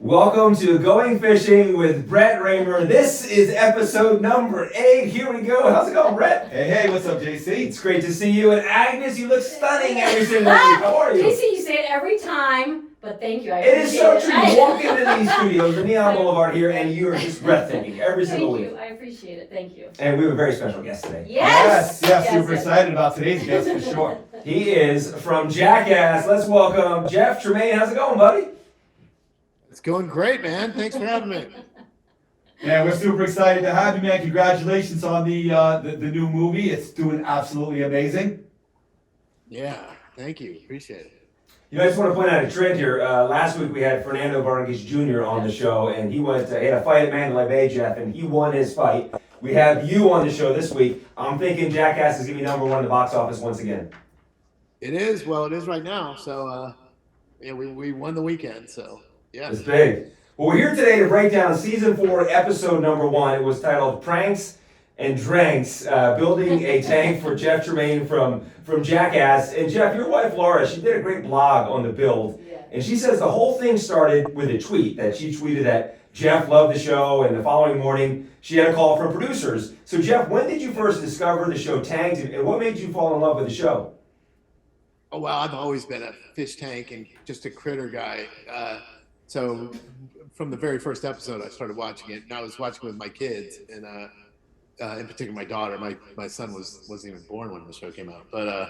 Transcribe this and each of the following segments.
Welcome to Going Fishing with Brett Raymer. This is episode number 8. Here we go. How's it going, Brett? Hey, what's up, JC? It's great to see you. And Agnes, you look stunning every single week. How are you? JC, you say it every time, but thank you. It is so true. You walk into these studios, the Neon Boulevard here, and you are just breathtaking every single week. Thank you. I appreciate it. Thank you. And we have a very special guest today. Yes. Super excited about today's guest for sure. He is from Jackass. Let's welcome Jeff Tremaine. How's it going, buddy? It's going great, man. Thanks for having me. Yeah, we're super excited to have you, man. Congratulations on the new movie. It's doing absolutely amazing. Yeah, thank you. Appreciate it. You know, I just want to point out a trend here. Last week we had Fernando Vargas Jr. on the show, and he had a fight at Mandalay Bay, Jeff, and he won his fight. We have you on the show this week. I'm thinking Jackass is going to be number 1 in the box office once again. It is. Well, it is right now. So, yeah, we won the weekend. So, yeah. It's big. Well, we're here today to break down season 4, episode number 1. It was titled Pranks and Dranks, building a tank for Jeff Tremaine from Jackass. And Jeff, your wife Laura, she did a great blog on the build. Yeah. And she says the whole thing started with a tweet that she tweeted that Jeff loved the show, and the following morning she had a call from producers. So Jeff, when did you first discover the show Tanked, and what made you fall in love with the show? Oh, well, I've always been a fish tank and just a critter guy. So from the very first episode, I started watching it, and I was watching with my kids, and in particular my daughter. My son wasn't even born when the show came out, but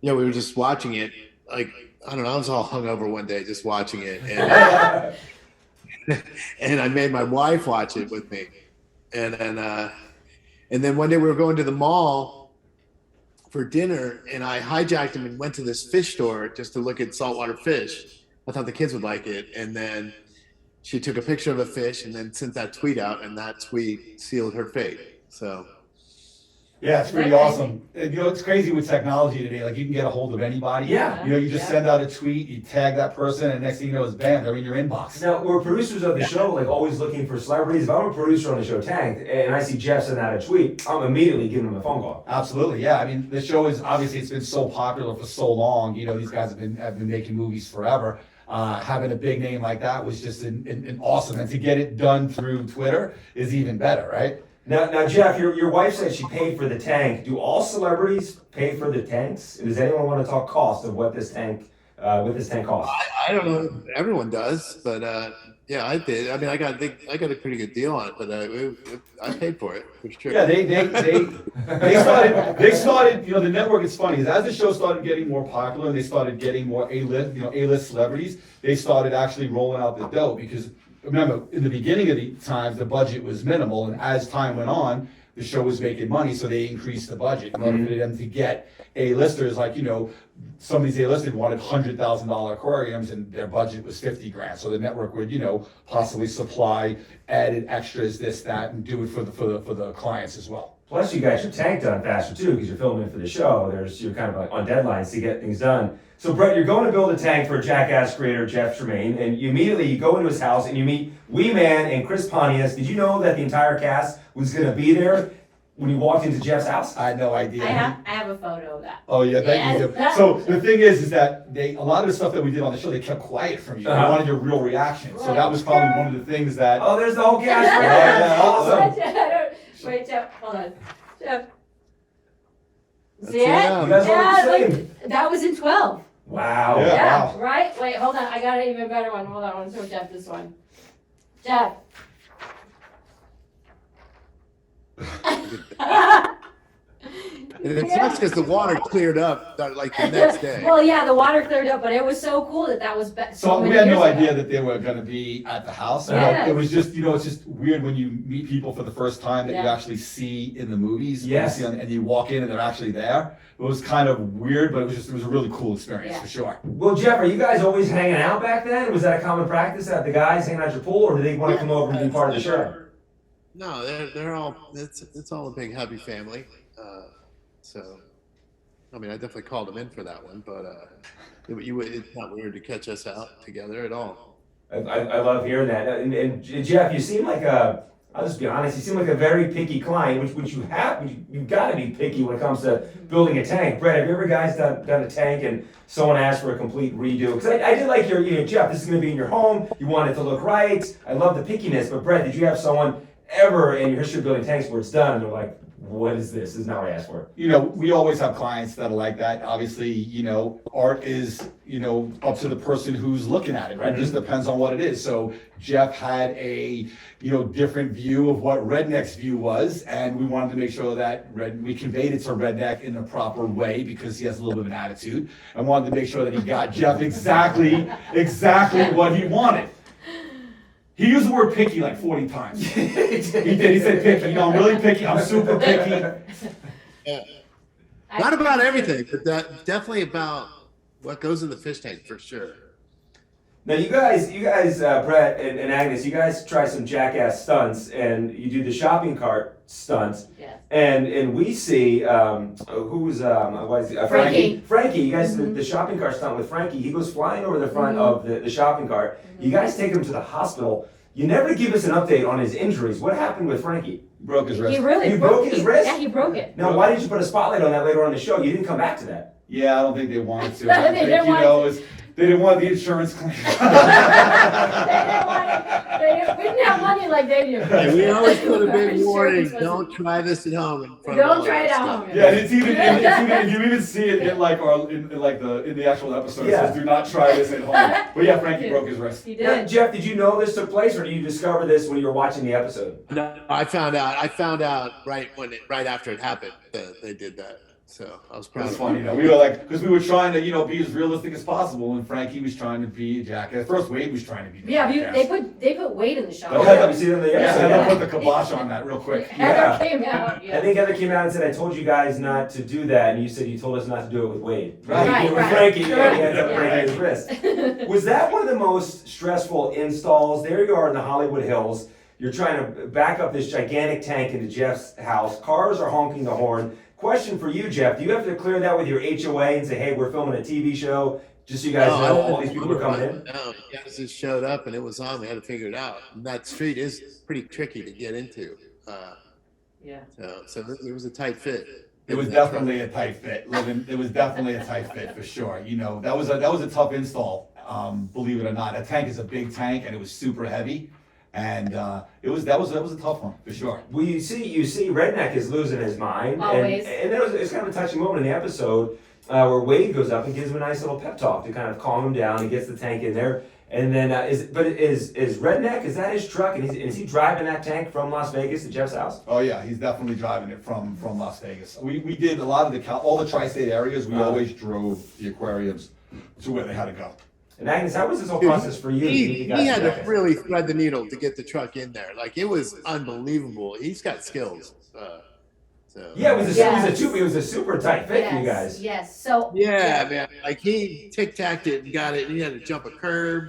yeah, we were just watching it. Like, I don't know, I was all hungover one day just watching it, and and I made my wife watch it with me, and then one day we were going to the mall for dinner, and I hijacked him and went to this fish store just to look at saltwater fish. I thought the kids would like it, and then she took a picture of a fish and then sent that tweet out, and that tweet sealed her fate. So, Yeah, it's pretty awesome. You know, it's crazy with technology today. Like, you can get a hold of anybody. Yeah. You know, you just send out a tweet, you tag that person, and next thing you know, it's bam, they're in your inbox. Now, we're producers of the show, like always looking for celebrities. If I'm a producer on the show Tanked, and I see Jeff send out a tweet, I'm immediately giving him a phone call. Absolutely, yeah. I mean, the show is obviously it's been so popular for so long. You know, these guys have been making movies forever. Having a big name like that was just an awesome, and to get it done through Twitter is even better, right? Now, Jeff, your wife said she paid for the tank. Do all celebrities pay for the tanks? Does anyone want to talk cost of what this tank costs? I don't know. Everyone does, but yeah, I did. I mean, I got a pretty good deal on it, but I paid for it for sure. Yeah, they started. You know, the network. It's funny, is as the show started getting more popular and they started getting more A-list celebrities, they started actually rolling out the dough, because remember, in the beginning of the times, the budget was minimal, and as time went on, the show was making money, so they increased the budget in order for them to get A-listers. Like, you know, some of these A-listers wanted $100,000 aquariums, and their budget was $50,000. So the network would, you know, possibly supply added extras, this, that, and do it for the clients as well. Plus, you guys your tank done faster too, because you're filming it for the show. You're kind of like on deadlines to get things done. So, Brett, you're going to build a tank for Jackass creator Jeff Tremaine, and you go into his house and you meet Wee Man and Chris Pontius. Did you know that the entire cast was going to be there when you walked into Jeff's house? I had no idea. I have a photo of that. Oh yeah, thank you. So the thing is that a lot of the stuff that we did on the show, they kept quiet from you. They wanted your real reaction. So that was probably one of the things that. Oh, there's the whole cast right there. That's awesome. Wait, Jeff, hold on. Jeff. That's See it? it. You guys look the same. Look, that was in 12. Wow. Yeah. Wow. Right? Wait, hold on. I got an even better one. Hold on. I want to show Jeff this one. Jeff. And it sucks because the water cleared up like the next day. Well, yeah, the water cleared up, but it was so cool that was So we many had no years ago. idea that they were going to be at the house. Yeah. It was just, you know, it's just weird when you meet people for the first time that you Yeah. actually see in the movies. Yes. And you walk in and they're actually there. It was kind of weird, but it was a really cool experience Yeah. for sure. Well, Jeff, are you guys always hanging out back then? Was that a common practice that the guys hanging out at your pool, or do they want to come over and be part of the show? No, they're all it's all a big happy family. So, I mean, I definitely called them in for that one, but it's not weird to catch us out together at all. I love hearing that. And Jeff, you seem like a I'll just be honest, you seem like a very picky client, which you have, you've got to be picky when it comes to building a tank. Brett, have you ever guys done a tank and someone asked for a complete redo? Because I did like your, Jeff, this is going to be in your home, you want it to look right. I love the pickiness, but Brett, did you have someone ever in your history of building tanks where it's done and they're like, what is this? This is not what I asked for. We always have clients that are like that. Obviously, art is, up to the person who's looking at it, right? It just depends on what it is. So Jeff had a, different view of what Redneck's view was, and we wanted to make sure that we conveyed it to Redneck in the proper way because he has a little bit of an attitude, and wanted to make sure that he got Jeff exactly what he wanted. He used the word picky like 40 times. He did. He said picky. I'm really picky. I'm super picky. Yeah. Not about everything, but definitely about what goes in the fish tank for sure. Now you guys, Brett and Agnes, you guys try some Jackass stunts, and you do the shopping cart stunts. Yes. And we see who's what is it? Frankie. Frankie, you guys the shopping cart stunt with Frankie. He goes flying over the front of the shopping cart. You guys take him to the hospital. You never give us an update on his injuries. What happened with Frankie? He broke his wrist. He really He broke his wrist? Yeah, he broke it. Now, why did you put a spotlight on that later on in the show? You didn't come back to that. Yeah, I don't think they wanted to. They didn't want they didn't want the insurance claim. We didn't have money like they do. Yeah, we always put a Our big warning, insurance wasn't- don't try this at home. In front of Don't all try it that at stuff. home. Yeah, and it's even if you even see it in like in the actual episode, it says do not try this at home. But yeah, Frankie broke his wrist. He Now, did. Jeff, did you know this took place, or did you discover this when you were watching the episode? No, I found out right after it happened that they did that. So I was proud It's of funny, them. we were like, because we were trying to, be as realistic as possible, and Frankie was trying to be a jackass. First, Wade was trying to be. Yeah, Jackass. they put weight in the show. Oh, yeah, you see it in the Yeah, episode. Heather put the kibosh on that real quick. Heather came out. Yeah. I think Heather came out and said, I told you guys not to do that, and you said you told us not to do it with Wade. Right, With right. Frankie, yeah, Right, he ended up yeah. breaking his wrist. Was that one of the most stressful installs? There you are in the Hollywood Hills. You're trying to back up this gigantic tank into Jeff's house. Cars are honking the horn. Question for you, Jeff. Do you have to clear that with your HOA and say, hey, we're filming a TV show, just so you guys know all these people are coming in? No, you guys just showed up and it was on. We had to figure it out. And that street is pretty tricky to get into. Yeah. So it was a tight fit. It was definitely a tight fit. It was definitely a tight fit for sure. That was a tough install. Believe it or not, a tank is a big tank, and it was super heavy. And that was a tough one for sure. Well, you see, Redneck is losing his mind, Always. and there was it's kind of a touching moment in the episode where Wade goes up and gives him a nice little pep talk to kind of calm him down. He gets the tank in there, and then is Redneck, is that his truck, and is he driving that tank from Las Vegas to Jeff's house? Oh yeah, he's definitely driving it from Las Vegas. We did a lot of all the tri-state areas. We always drove the aquariums to where they had to go. And Agnes, how was this whole process for you? He had to really thread the needle to get the truck in there. Like, it was unbelievable. He's got skills. Yeah, it was Yes. it was a super tight fit for you guys. Yes. So. Yeah, man. Like, he tic-tacked it and got it, and he had to jump a curb.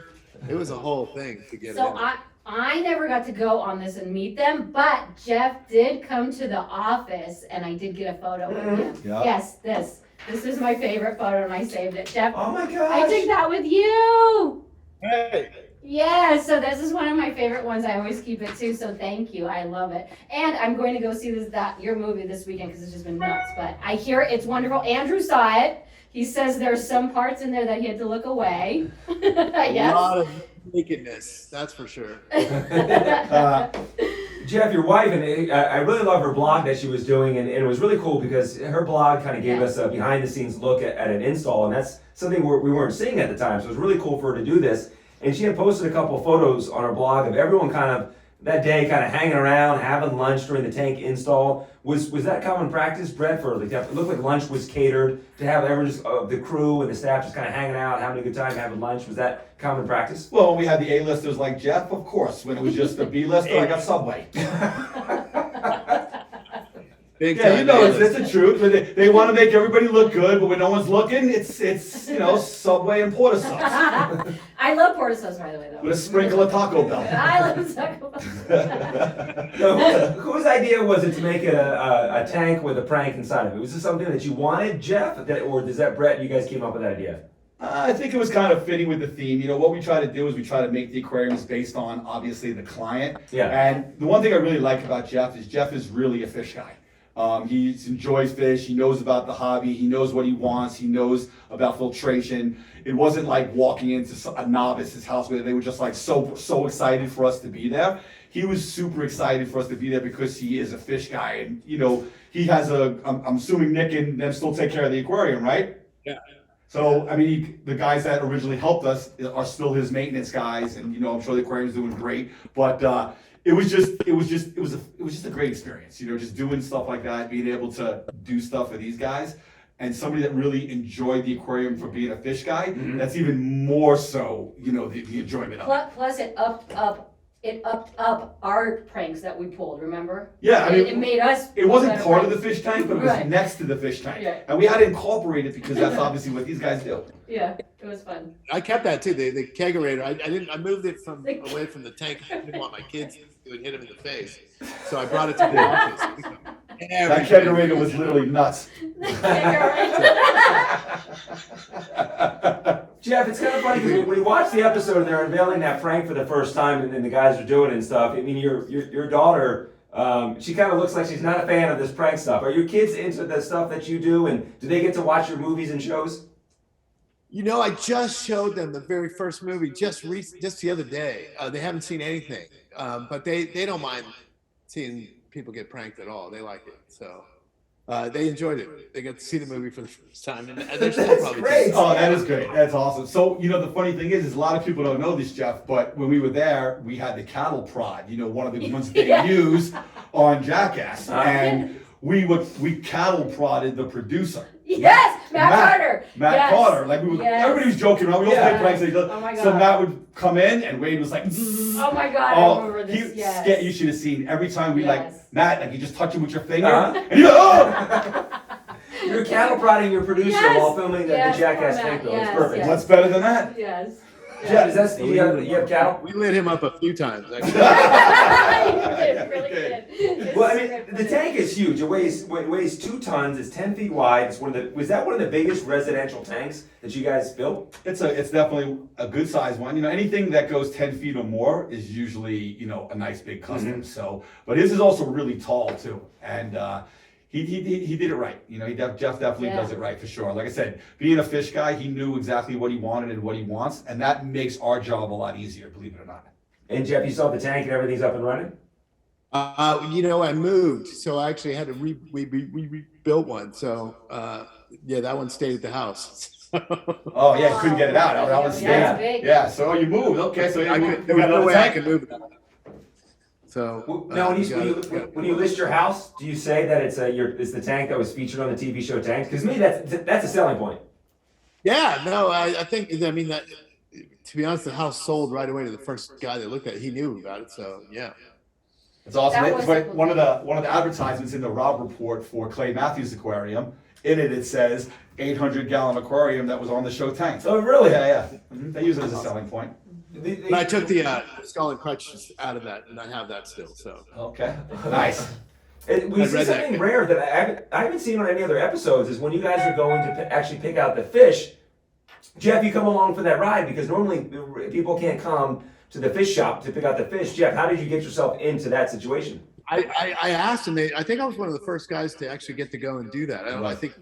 It was a whole thing to get So it in. I never got to go on this and meet them, but Jeff did come to the office, and I did get a photo with him. Yeah. Yes, this is my favorite photo, and I saved it. Jeff, Oh my gosh! I took that with you. Hey. Yeah, so this is one of my favorite ones. I always keep it too, so thank you. I love it. And I'm going to go see your movie this weekend because it's just been nuts. But I hear it's wonderful. Andrew saw it. He says there's some parts in there that he had to look away. A Yes. lot of nakedness, that's for sure. Jeff, your wife, and I really love her blog that she was doing, and it was really cool because her blog kind of gave us a behind-the-scenes look at an install, and that's something we weren't seeing at the time, so it was really cool for her to do this. And she had posted a couple of photos on her blog of everyone kind of that day kind of hanging around, having lunch during the tank install. Was that common practice, Brett, for like, it looked like lunch was catered to have everyone just, the crew and the staff just kind of hanging out, having a good time, having lunch? Was that common practice? Well, when we had the A-listers like Jeff, of course. When it was just the B-lister, I got Subway. Big Yeah, time. it's the truth. But they want to make everybody look good, but when no one's looking, it's Subway and porter sauce I love porta sauce, by the way, though. with a sprinkle of Taco Bell. I love Taco Bell. So whose idea was it to make it a tank with a prank inside of it? Was this something that you wanted, Jeff, or does that Brett, you guys came up with that idea? I think it was kind of fitting with the theme. You know, what we try to do is we try to make the aquariums based on, obviously, the client. Yeah. And the one thing I really like about Jeff is really a fish guy. He enjoys fish. He knows about the hobby. He knows what he wants. He knows about filtration. It wasn't like walking into a novice's house where they were just like so excited for us to be there. He was super excited for us to be there because he is a fish guy. And, you know, he has I'm assuming Nick and them still take care of the aquarium, right? Yeah. So, I mean, the guys that originally helped us are still his maintenance guys, and you know, I'm sure the aquarium's doing great. But it was just a great experience. You know, just doing stuff like that, being able to do stuff for these guys, and somebody that really enjoyed the aquarium for being a fish guy. That's even more so, you know, the enjoyment of it. Plus it upped up our pranks that we pulled, remember? Yeah, I mean, it made us. It wasn't better part of the pranks. fish tank, but it was Right. next to the fish tank, Yeah. and we had to incorporate it because that's obviously what these guys do. Yeah, it was fun. I kept that too. The kegerator. I moved it away from the tank. I didn't want my kids to hit him in the face, so I brought it to the office. That kegerator was literally nuts. Jeff, it's kind of funny because when you watch the episode and they're unveiling that prank for the first time and the guys are doing it and stuff, I mean, your daughter, she kind of looks like she's not a fan of this prank stuff. Are your kids into the stuff that you do, and do they get to watch your movies and shows? You know, I just showed them the very first movie just the other day. They haven't seen anything, but they don't mind seeing people get pranked at all. They like it, so they enjoyed it. They got to see the movie for the first time, and they're still That's probably great. Oh, that is great. That's awesome. So, you know, the funny thing is a lot of people don't know this, Jeff, but when we were there, we had the cattle prod, you know, one of the ones they Yeah. use on Jackass. And we cattle prodded the producer. Yes, Matt Carter. Matt Yes. Carter. Like everybody was joking around. We all Yeah. played pranks at each other. Oh my So God. Matt would come in and Wade was like, Oh my God, I remember this. Yes. You should have seen every time we Yes. Matt, like you just touch him with your finger. Uh-huh. And you go, oh! You're cattle prodding your producer Yes. while filming the Yes, Jackass poor Matt. tank, though. It's Yes, perfect. yes. What's better than that? Yes. Jeff, is that you have cattle? We lit him up a few times. Actually. It really did. It's Well, I mean, so the tank is huge. It weighs 2 tons. It's 10 feet wide. Was that one of the biggest residential tanks that you guys built? It's definitely a good size one. You know, anything that goes 10 feet or more is usually, you know, a nice big custom. So, but his is also really tall too. And he did it right. You know, Jeff definitely does it right for sure. Like I said, being a fish guy, he knew exactly what he wanted and what he wants, and that makes our job a lot easier, believe it or not. And Jeff, you saw the tank and everything's up and running? You know, I moved, so I actually had to we rebuilt one. So yeah, that one stayed at the house. Oh yeah, you couldn't get it out. That was Yeah, big. big. Yeah, so you moved. Okay, so There was no way I could move it. So Now, when you list your house, do you say that it's the tank that was featured on the TV show Tanks? Because to me, that's a selling point. yeah, no, I think I mean that. To be honest, the house sold right away to the first guy that looked at it. He knew about it, so yeah. It's awesome. That It's was one of the advertisements in the Rob report for Clay Matthews Aquarium. In it says 800-gallon aquarium that was on the show tank. Oh, really? Yeah. They use it as a selling point. But I took the skull and crutch out of that, and I have that still. So Okay, nice. We see read that. something rare that I haven't seen on any other episodes is when you guys are going to actually pick out the fish. Jeff, you come along for that ride because normally people can't come to the fish shop to pick out the fish. Jeff, how did you get yourself into that situation? I asked him. I think I was one of the first guys to actually get to go and do that. I think.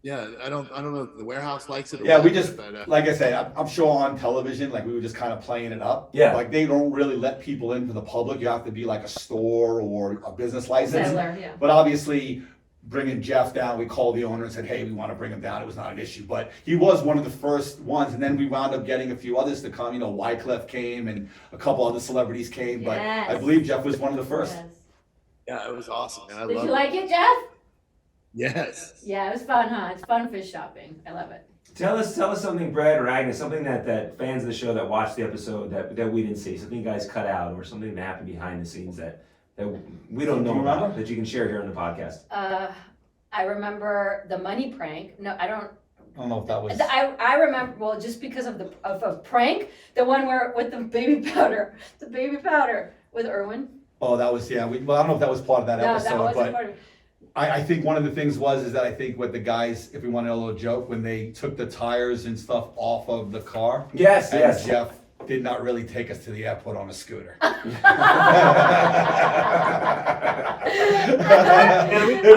Yeah, I don't know if the warehouse likes it. Or Yeah, we what, just, but, like I said, I'm sure on television, like we were just kind of playing it up. Yeah. Like they don't really let people in for the public. You have to be like a store or a business license. Settler, yeah. But obviously, bringing Jeff down, we called the owner and said, hey, we want to bring him down. It was not an issue. But he was one of the first ones. And then we wound up getting a few others to come. You know, Wyclef came and a couple other celebrities came. But Yes. I believe Jeff was one of the first. Yes. yeah, it was awesome. Man. I Did love you it. like it, Jeff? Yes. Yeah, it was fun, huh? It's fun fish shopping. I love it. Tell us something, Brad or Agnes, something that fans of the show that watched the episode that we didn't see, something you guys cut out, or something that happened behind the scenes that we don't know about that you can share here on the podcast. I remember the money prank. No, I don't. I don't know if that was. I remember, well, just because of a prank, the one where with the baby powder with Irwin. Oh, that was, yeah. Well, I don't know if that was part of that No, episode. that wasn't but part of it. I think one of the things is that I think what the guys, if we wanted a little joke, when they took the tires and stuff off of the car. Yes, and yes. Jeff did not really take us to the airport on a scooter. If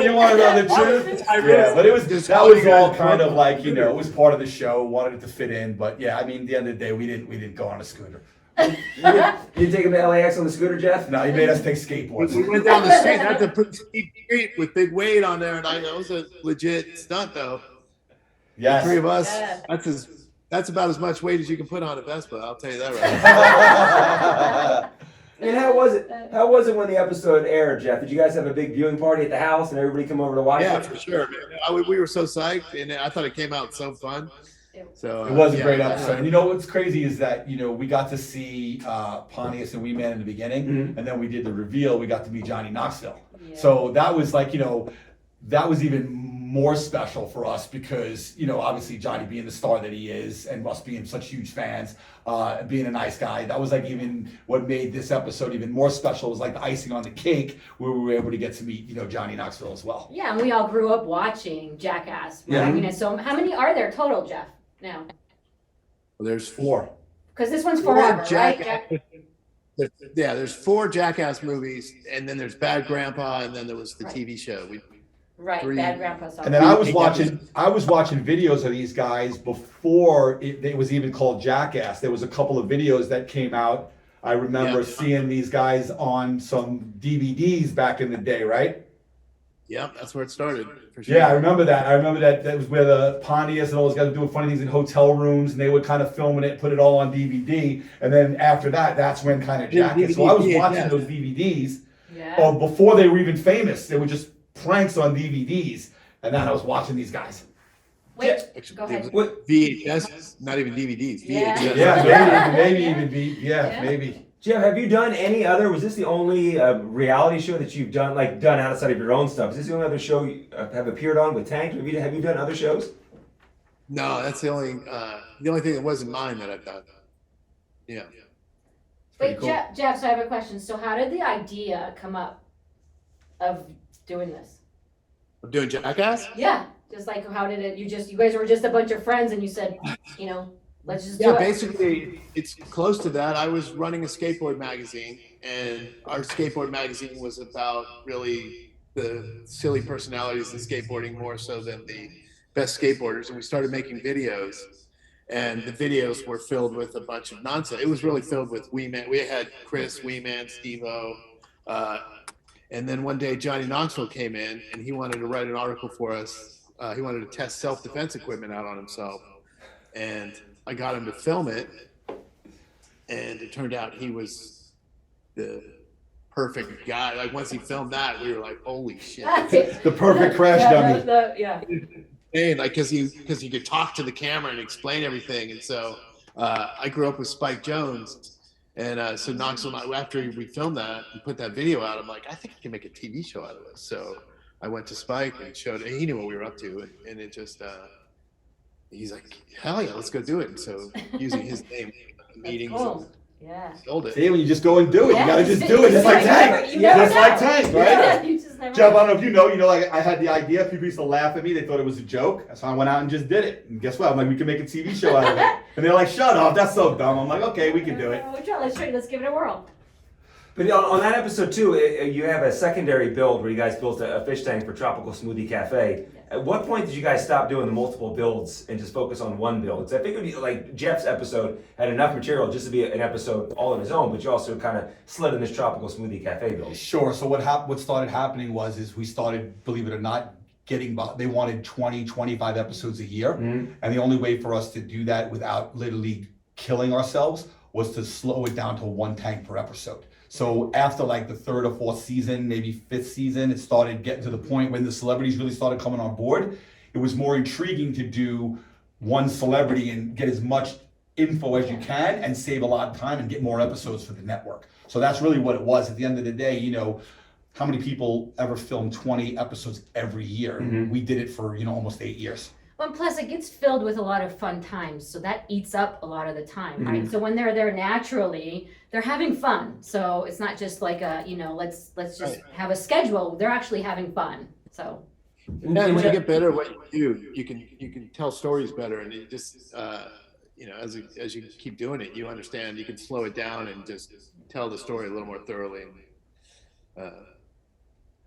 you want to know the truth. Yeah, but that was all kind of like, you know, it was part of the show, wanted it to fit in, but yeah, I mean, at the end of the day, we didn't go on a scooter. You take him to LAX on the scooter, Jeff? No, he made us take skateboards. We went down the street. That's a pretty steep street with big weight on there, and that was a legit stunt, though. Yes. The three of us. Yeah. That's about as much weight as you can put on a Vespa. I'll tell you that right. And how was it? How was it when the episode aired, Jeff? Did you guys have a big viewing party at the house and everybody come over to watch Yeah, it? for sure, man. We were so psyched, and I thought it came out so fun. So It was a great episode. And you know what's crazy is that, you know, we got to see Pontius and Wee Man in the beginning, and then we did the reveal, we got to meet Johnny Knoxville. Yeah. So that was like, you know, that was even more special for us because, you know, obviously Johnny being the star that he is and us being such huge fans, being a nice guy, that was like even what made this episode even more special. It was like the icing on the cake where we were able to get to meet, you know, Johnny Knoxville as well. Yeah, and we all grew up watching Jackass. Yeah. I mean, so how many are there total, Jeff? Now, Well, there's 4. because this one's four forever, right? Jackass. There's 4 Jackass movies, and then there's Bad Grandpa, and then there was the TV show. Right, 3. Bad Grandpa song. And then I was watching videos of these guys before it was even called Jackass. There was a couple of videos that came out. I remember seeing these guys on some DVDs back in the day, right? Yep, that's where it started. For sure. Yeah, I remember that. That was where the Pontius and all those guys were doing funny things in hotel rooms, and they would kind of film it, put it all on DVD. And then after that, that's when kind of Jackass. So I was watching those DVDs before they were even famous. They were just pranks on DVDs, and then I was watching these guys. Wait, Actually, go ahead. What? VHS, not even DVDs. Yeah. VHS. Yeah, maybe even be. Yeah, Yeah. maybe. Jeff, have you done any other? Was this the only reality show that you've done outside of your own stuff? Is this the only other show you have appeared on with Tank? Have you done other shows? No, that's the only thing that wasn't mine that I've done. Yeah. Wait, cool. Jeff, so I have a question. So how did the idea come up of doing this? I'm doing Jackass? Yeah, just like how did it, you guys were just a bunch of friends and you said, you know, let's just do Yeah, it. basically, it's close to that. I was running a skateboard magazine, and our skateboard magazine was about really the silly personalities in skateboarding more so than the best skateboarders. And we started making videos, and the videos were filled with a bunch of nonsense. It was really filled with Wee Man. We had Chris, Wee Man, Steve-O. And then one day, Johnny Knoxville came in, and he wanted to write an article for us. He wanted to test self-defense equipment out on himself. And I got him to film it, and it turned out he was the perfect guy. Like once he filmed that, we were like, "Holy shit!" The perfect crash dummy. Yeah. And like, because he could talk to the camera and explain everything. And so I grew up with Spike Jones, and so Knoxville, after we filmed that and put that video out, I'm like, I think I can make a TV show out of this. So I went to Spike and showed. And he knew what we were up to, and it just. He's like, hell yeah, let's go do it. And so using his name, meetings, Cool. Yeah. sold it. See, when you just go and do it, Yeah, you gotta just you do it, just like Tank. you never Just like know. Tank, Yeah, right? you just never Jeff, I know. don't know if you know, like I had the idea, people used to laugh at me, they thought it was a joke, so I went out and just did it. And guess what? I'm like, we can make a TV show out of it. And they're like, shut up, that's so dumb. I'm like, okay, we can do it. Let's try. Let's give it a whirl. But on that episode too, you have a secondary build where you guys built a fish tank for Tropical Smoothie Cafe. At what point did you guys stop doing the multiple builds and just focus on one build? Because I figured like Jeff's episode had enough material just to be an episode all on his own, but you also kind of slid in this Tropical Smoothie Cafe build. Sure, so what started happening is we started, believe it or not, they wanted 20, 25 episodes a year. And the only way for us to do that without literally killing ourselves was to slow it down to one tank per episode. So after like the 3rd or 4th season, maybe 5th season, it started getting to the point when the celebrities really started coming on board. It was more intriguing to do one celebrity and get as much info as you can and save a lot of time and get more episodes for the network. So that's really what it was. At the end of the day, you know, how many people ever film 20 episodes every year? We did it for, you know, almost 8 years. Well, and plus it gets filled with a lot of fun times, so that eats up a lot of the time, right? So when they're there naturally, they're having fun. So it's not just like a, you know, let's just have a schedule. They're actually having fun. So And when you get better at what you do, you can tell stories better, and you just as you keep doing it, you understand. You can slow it down and just tell the story a little more thoroughly.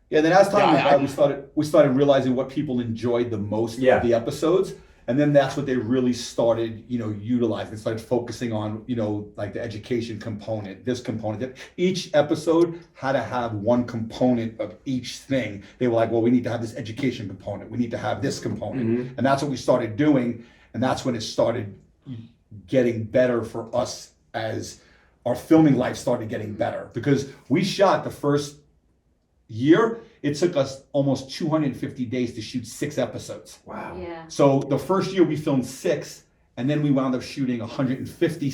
Yeah, then as time Yeah, went by, we started realizing what people enjoyed the most Yeah. of the episodes, and then that's what they really started, utilizing. They started focusing on, like the education component, this component. That each episode had to have one component of each thing. They were like, well, we need to have this education component. We need to have this component, and that's what we started doing, and that's when it started getting better for us as our filming life started getting better, because we shot the first year, it took us almost 250 days to shoot 6 episodes. Wow. yeah. So the first year we filmed 6, and then we wound up shooting 50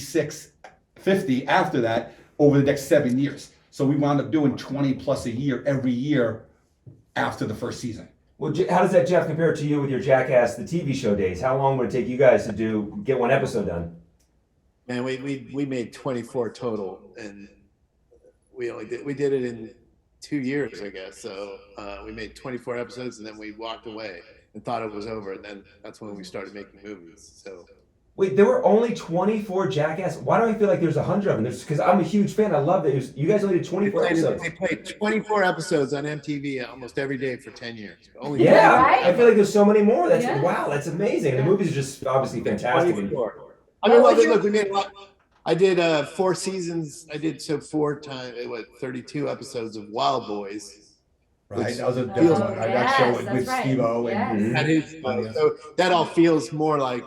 after that over the next 7 years. So we wound up doing 20 plus a year every year after the first season. Well, how does that, Jeff, compare to you with your Jackass, the TV show days? How long would it take you guys to get one episode done? And we made 24 total, and we did it in 2 years, I guess. So we made 24 episodes, and then we walked away and thought it was over, and then that's when we started making movies. So Wait, there were only 24 Jackass? Why do I feel like there's 100 of them? Because I'm a huge fan. I love that. You guys only did 24 episodes. they played 24 episodes on MTV almost every day for 10 years. Only Yeah, Right? I feel like there's so many more. That's Yeah. wow, that's amazing. The movies are just obviously fantastic. 24. I mean, What was look, we made a lot. I did 4 seasons. I did 32 episodes of Wild Boys. Right? That was a Oh, different one. Right? That show yes, with that's right. Steve-O and That is so that all feels more like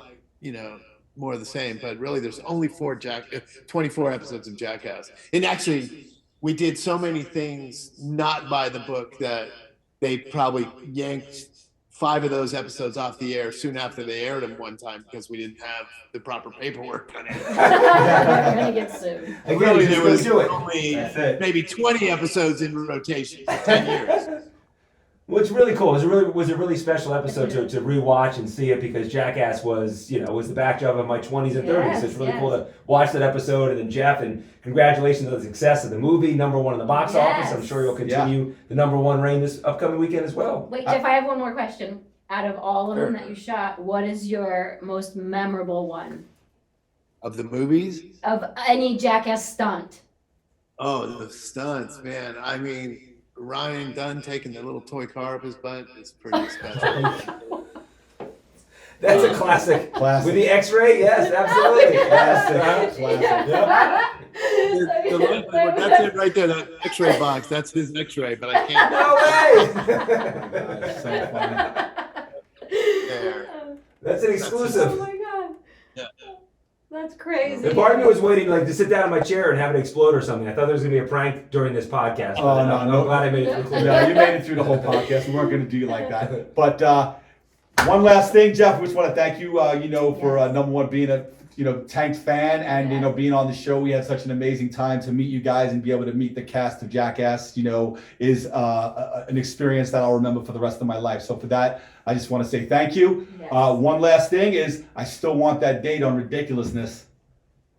more of the same. But really, there's only 24 episodes of Jackass. And actually, we did so many things not by the book that they probably yanked 5 of those episodes off the air soon after they aired them one time because we didn't have the proper paperwork on it. We're gonna get sued. Again, Really, you there just was go do it. only That's it. maybe 20 episodes in rotation for 10 years. Well, it's really cool. It was a really special episode to rewatch and see it because Jackass was the backdrop of my 20s and 30s. So it's really Yes, cool to watch that episode. And then Jeff, and congratulations on the success of the movie, #1 in the box office. I'm sure you'll continue the #1 reign this upcoming weekend as well. Wait, Jeff, I have one more question. Out of all of them that you shot, what is your most memorable one Of the movies? of any Jackass stunt? Oh, the stunts, man. I mean, Ryan Dunn taking the little toy car up his butt is pretty special. That's a classic. Classic. With the X-ray, yes, absolutely. Classic. That's it right there, that X-ray box. That's his X-ray, but I can't. No way. That's so funny. There. That's an Oh exclusive. my god. Yeah. That's crazy. The part of me was waiting to sit down in my chair and have it explode or something. I thought there was gonna be a prank during this podcast. Oh, but no, I'm no. glad I made it through. Yeah, you made it through the whole podcast. We weren't going to do you like that. But one last thing, Jeff, we just want to thank you, for #1 being a, Tank fan and, being on the show. We had such an amazing time to meet you guys and be able to meet the cast of Jackass, is an experience that I'll remember for the rest of my life. So for that, I just want to say thank you. Yes. One last thing is I still want that date on Ridiculousness.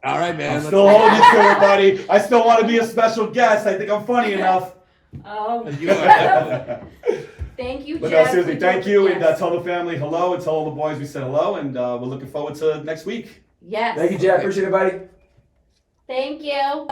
All right, man. I'm still holding it to it, buddy. I still want to be a special guest. I think I'm funny enough. You are. Thank you, But Jeff. no, seriously, thank you, and Yes. tell the family hello, and tell all the boys we said hello, and we're looking forward to next week. Yes. Thank you, Jeff. Appreciate it, buddy. Thank you.